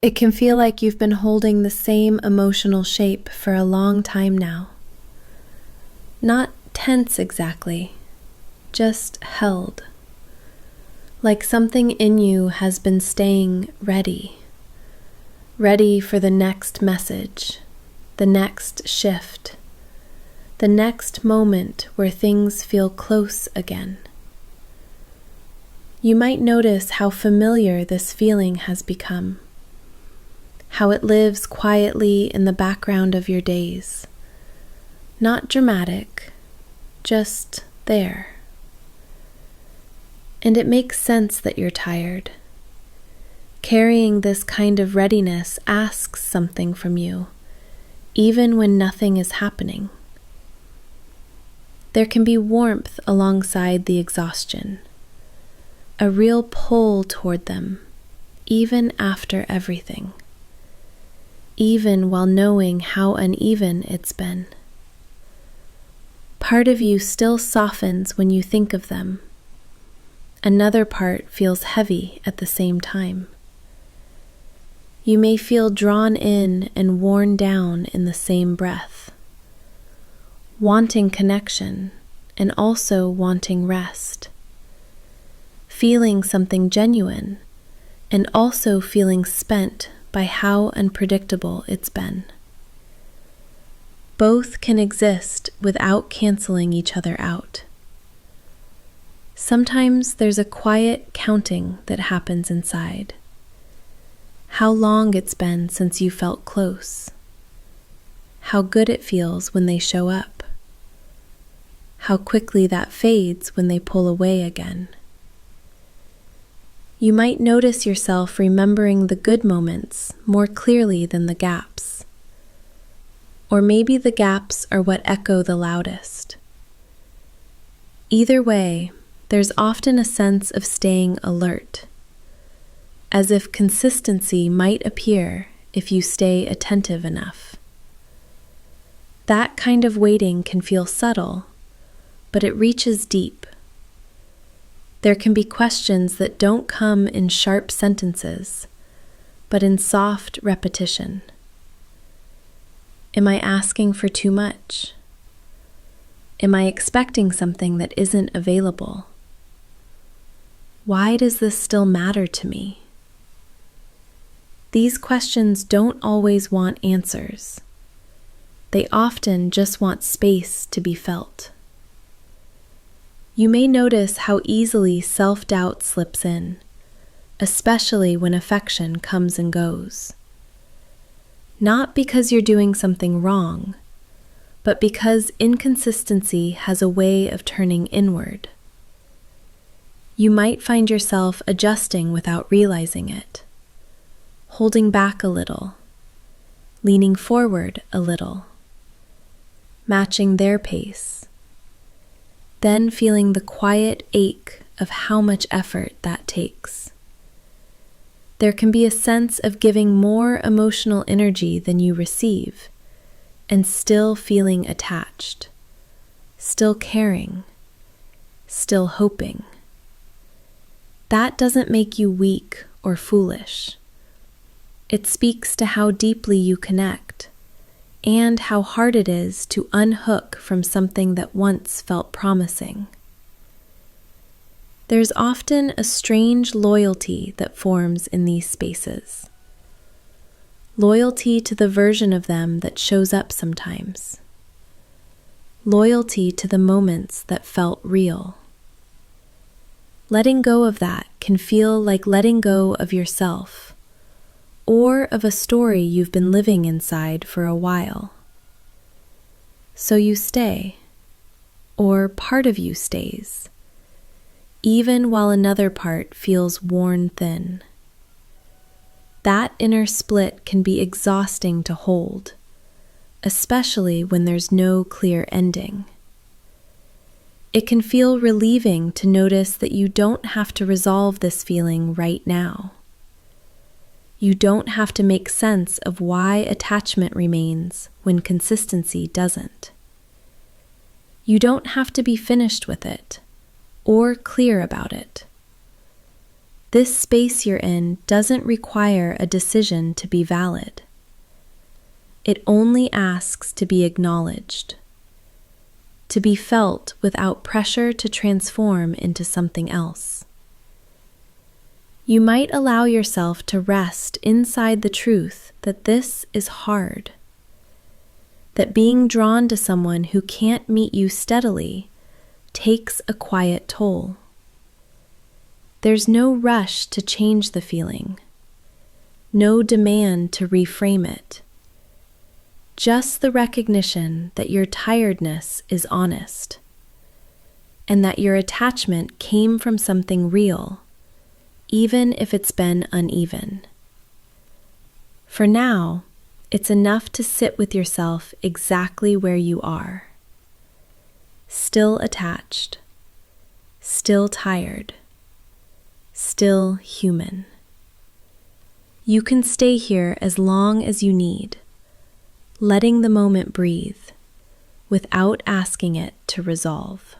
It can feel like you've been holding the same emotional shape for a long time now. Not tense exactly, just held. Like something in you has been staying ready for the next message, the next shift, the next moment where things feel close again. You might notice how familiar this feeling has become, how it lives quietly in the background of your days. Not dramatic, just there. And it makes sense that you're tired. Carrying this kind of readiness asks something from you, even when nothing is happening. There can be warmth alongside the exhaustion, a real pull toward them, even after everything, even while knowing how uneven it's been. Part of you still softens when you think of them. Another part feels heavy at the same time. You may feel drawn in and worn down in the same breath, wanting connection and also wanting rest, feeling something genuine and also feeling spent by how unpredictable it's been. Both can exist without canceling each other out. Sometimes there's a quiet counting that happens inside. How long it's been since you felt close. How good it feels when they show up. How quickly that fades when they pull away again. You might notice yourself remembering the good moments more clearly than the gaps. Or maybe the gaps are what echo the loudest. Either way, there's often a sense of staying alert, as if consistency might appear if you stay attentive enough. That kind of waiting can feel subtle, but it reaches deep. There can be questions that don't come in sharp sentences, but in soft repetition. Am I asking for too much? Am I expecting something that isn't available? Why does this still matter to me? These questions don't always want answers. They often just want space to be felt. You may notice how easily self-doubt slips in, especially when affection comes and goes. Not because you're doing something wrong, but because inconsistency has a way of turning inward. You might find yourself adjusting without realizing it, holding back a little, leaning forward a little, matching their pace, then feeling the quiet ache of how much effort that takes. There can be a sense of giving more emotional energy than you receive, and still feeling attached, still caring, still hoping. That doesn't make you weak or foolish. It speaks to how deeply you connect, and how hard it is to unhook from something that once felt promising. There's often a strange loyalty that forms in these spaces. Loyalty to the version of them that shows up sometimes. Loyalty to the moments that felt real. Letting go of that can feel like letting go of yourself, or of a story you've been living inside for a while. So you stay, or part of you stays, even while another part feels worn thin. That inner split can be exhausting to hold, especially when there's no clear ending. It can feel relieving to notice that you don't have to resolve this feeling right now. You don't have to make sense of why attachment remains when consistency doesn't. You don't have to be finished with it or clear about it. This space you're in doesn't require a decision to be valid. It only asks to be acknowledged, to be felt without pressure to transform into something else. You might allow yourself to rest inside the truth that this is hard, that being drawn to someone who can't meet you steadily takes a quiet toll. There's no rush to change the feeling, no demand to reframe it, just the recognition that your tiredness is honest, and that your attachment came from something real, even if it's been uneven. For now, it's enough to sit with yourself exactly where you are. Still attached, still tired, still human. You can stay here as long as you need, letting the moment breathe, without asking it to resolve.